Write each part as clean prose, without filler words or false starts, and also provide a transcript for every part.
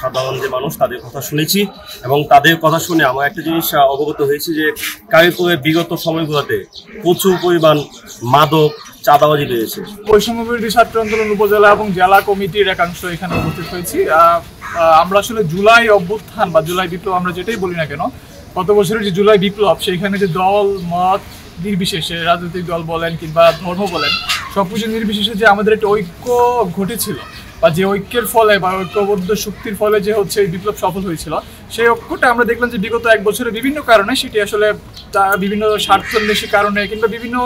সাধারণ যে মানুষ তাদের কথা শুনেছি এবং তাদের কথা শুনে আমার একটা জিনিস অবগত হয়েছে যে কারিপুরে বিগত সময়গুলোতে প্রচুর পরিমাণ মাদক চাঁদাবাজি বেড়েছে। বৈষম্য বিরোধী ছাত্র আন্দোলন উপজেলা এবং জেলা কমিটির একাংশ এখানে উপস্থিত হয়েছি। আমরা আসলে জুলাই অভ্যুত্থান বা জুলাই বিপ্লব আমরা যেটাই বলি না কেন, গত বছরের যে জুলাই বিপ্লব সেইখানে যে দল মত নির্বিশেষে, রাজনৈতিক দল বলেন কিংবা ধর্ম বলেন, সবকিছু নির্বিশেষে যে আমাদের একটা ঐক্য ঘটেছিল বা যে ঐক্যের ফলে বা ঐক্যবদ্ধ শক্তির ফলে যে হচ্ছে এই বিপ্লব সফল হয়েছিল, সেই ঐক্যটা আমরা দেখলাম যে বিগত এক বছরে বিভিন্ন কারণে সেটি আসলে বিভিন্ন স্বার্থন্বেষী কারণে কিংবা বিভিন্ন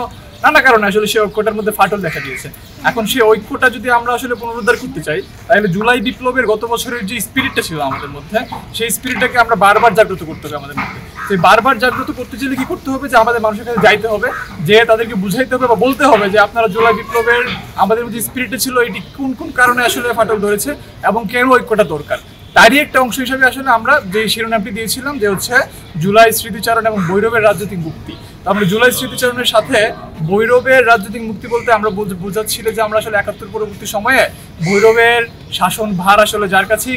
নানা কারণে আসলে সেই ঐক্যটার মধ্যে ফাটল দেখা দিয়েছে। এখন সেই ঐক্যটা যদি আমরা আসলে পুনরুদ্ধার করতে চাই, তাহলে জুলাই বিপ্লবের গত বছরের যে স্পিরিটটা ছিল আমাদের মধ্যে, সেই স্পিরিটটাকে আমরা বারবার জাগ্রত করতে হবে আমাদের মধ্যে। সেই বারবার জাগ্রত করতে চাইলে কি করতে হবে, যে আমাদের মানুষের কাছে যাইতে হবে, যে তাদেরকে বুঝাইতে হবে বা বলতে হবে যে আপনারা জুলাই বিপ্লবের আমাদের মধ্যে স্পিরিটটা ছিল, এটি কোন কোন কারণে আসলে ফাটল ধরেছে এবং কেন ঐক্যটা দরকার। তারই একটা অংশ হিসাবে আসলে আমরা যে শিরোনামটি দিয়েছিলাম যে হচ্ছে জুলাই স্মৃতিচারণ এবং ভৈরবের রাজনৈতিক মুক্তি। তো আমরা জুলাই স্মৃতিচারণের সাথে ভৈরবের রাজনৈতিক মুক্তি বলতে আমরা বোঝাচ্ছিল যে আমরা আসলে ৭১ পরবর্তী সময়ে ভৈরবের শাসন ভার আসলে যার কাছেই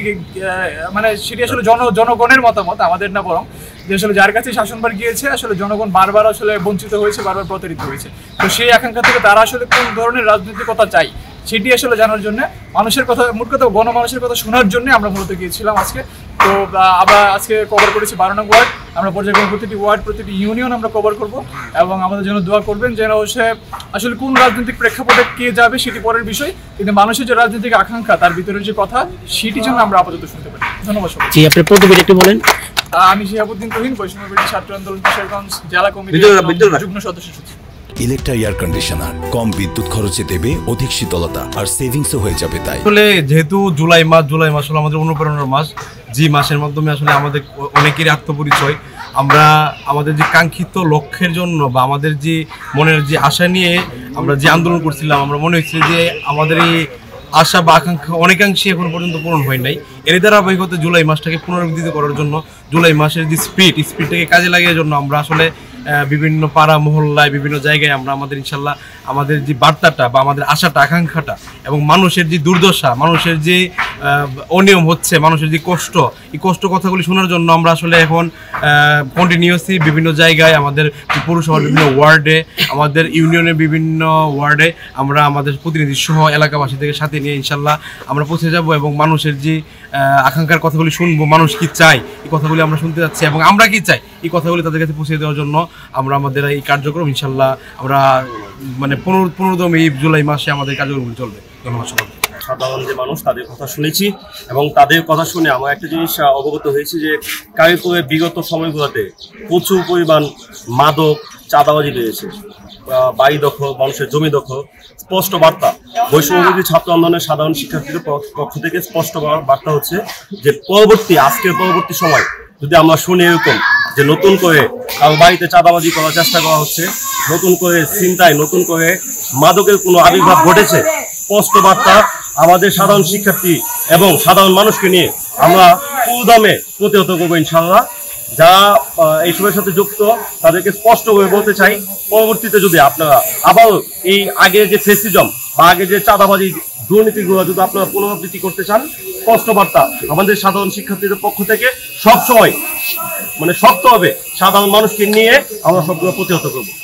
মানে সেটি আসলে জনগণের মতামত, আমাদের না, বরং যে আসলে যার কাছে শাসনভার গিয়েছে আসলে জনগণ বারবার আসলে বঞ্চিত হয়েছে, বারবার প্রতারিত হয়েছে। তো সেই আকাঙ্ক্ষা থেকে তারা আসলে কোন ধরনের রাজনৈতিকতা চাই সেটি আসলে জানার জন্য, মানুষের কথা, মোট কথা গণমানুষের কথা শোনার জন্য আমরা মূলত গিয়েছিলাম আজকে। তো আমরা আজকে কভার করেছি 12 নং ওয়ার্ড। আমরা পর্যায়ক্রমে প্রতিটি ওয়ার্ড, প্রতিটি ইউনিয়ন আমরা কভার করব এবং আমাদের জন্য দোয়া করবেন যেন হচ্ছে আসলে কোন রাজনৈতিক প্রেক্ষাপটে কে যাবে সেটি পরের বিষয়, কিন্তু মানুষের যে রাজনৈতিক আকাঙ্ক্ষা তার ভিতরে যে কথা সেটি যেন আমরা আপাতত শুনতে পারি। ধন্যবাদ সবাই। জি, আপনি প্রতিবেদন একটু বলেন। আমি শিহাবুদ্দিন তুহিন, বৈষম্য বিরোধী ছাত্র আন্দোলন কিশোরগঞ্জ জেলা কমিটির যুগ্ম সদস্য সচিব। ইলেকট্রা এয়ার কন্ডিশনার কম বিদ্যুৎ খরচে দেবে অধিক শীতলতা আর সেভিংসও হয়ে যাবে। তাই আসলে যেহেতু জুলাই মাস হলো আমাদের অনুপ্রেরণার মাস, যে মাসের মাধ্যমে আসলে আমাদের অনেকেরই আত্মপরিচয়, আমরা আমাদের যে কাঙ্ক্ষিত লক্ষ্যের জন্য বা আমাদের যে মনের যে আশা নিয়ে আমরা যে আন্দোলন করছিলাম, আমরা মনে হচ্ছিল যে আমাদের এই আশা বা আকাঙ্ক্ষা অনেকাংশে এখন পর্যন্ত পূরণ হয় নাই। এর ধারাবাহিকতা জুলাই মাসটাকে পুনরুদ্ধারিত করার জন্য, জুলাই মাসের যে স্পিডটাকে কাজে লাগানোর জন্য আমরা আসলে বিভিন্ন পাড়া মহল্লায় বিভিন্ন জায়গায় আমরা আমাদের ইনশাল্লাহ আমাদের যে বার্তাটা বা আমাদের আশাটা আকাঙ্ক্ষাটা এবং মানুষের যে দুর্দশা, মানুষের যে অনিয়ম হচ্ছে, মানুষের যে কষ্ট, এই কষ্ট কথাগুলি শোনার জন্য আমরা আসলে এখন কন্টিনিউয়াসলি বিভিন্ন জায়গায় আমাদের পৌরসভার বিভিন্ন ওয়ার্ডে, আমাদের ইউনিয়নের বিভিন্ন ওয়ার্ডে আমরা আমাদের প্রতিনিধি সহ এলাকাবাসী থেকে সাথে নিয়ে ইনশাল্লাহ আমরা পৌঁছে যাব এবং মানুষের যে আকাঙ্ক্ষার কথাগুলি শুনবো, মানুষ কি চায় এই কথাগুলি আমরা শুনতে যাচ্ছি এবং আমরা কি চাই এই কথাগুলি তাদের কাছে পৌঁছে দেওয়ার জন্য আমরা আমাদের এই কার্যক্রম ইনশাল্লাহ আমরা মানে 15 এই জুলাই মাসে আমাদের কার্যক্রমগুলি চলবে। ধন্যবাদ সবাইকে। সাধারণ যে মানুষ তাদের কথা শুনেছি এবং তাদের কথা শুনে আমার একটা জিনিস অবগত হয়েছে যে কারিপুরে বিগত সময়গুলোতে প্রচুর পরিমাণ মাদক চাঁদাবাজি বেড়েছে, বাড়ি দখল, মানুষের জমি দখল। স্পষ্ট বার্তা বৈষম্য বিরোধী ছাত্র আন্দোলনের সাধারণ শিক্ষার্থীদের পক্ষ থেকে স্পষ্ট বার্তা হচ্ছে যে আজকের পরবর্তী সময় যদি আমরা শুনি এরকম যে নতুন করে কারো বাড়িতে চাঁদাবাজি করার চেষ্টা করা হচ্ছে, নতুন করে ছিনতাই, নতুন করে মাদকের কোনো আবির্ভাব ঘটেছে, স্পষ্ট বার্তা আমাদের সাধারণ শিক্ষার্থী এবং সাধারণ মানুষকে নিয়ে আমরা পুরোদমে প্রতিহত করবো ইনশাল্লাহ। যারা এইসবের সাথে যুক্ত তাদেরকে স্পষ্ট করে বলতে চাই, পরবর্তীতে যদি আপনারা আবারও এই আগের যে ফেসিজম বা আগে যে চাঁদাবাজি দুর্নীতিগুলো যদি আপনারা পুনরাবৃত্তি করতে চান, স্পষ্ট বার্তা আমাদের সাধারণ শিক্ষার্থীদের পক্ষ থেকে সবসময় মানে শক্তভাবে সাধারণ মানুষকে নিয়ে আমরা সবগুলো প্রতিহত করবো।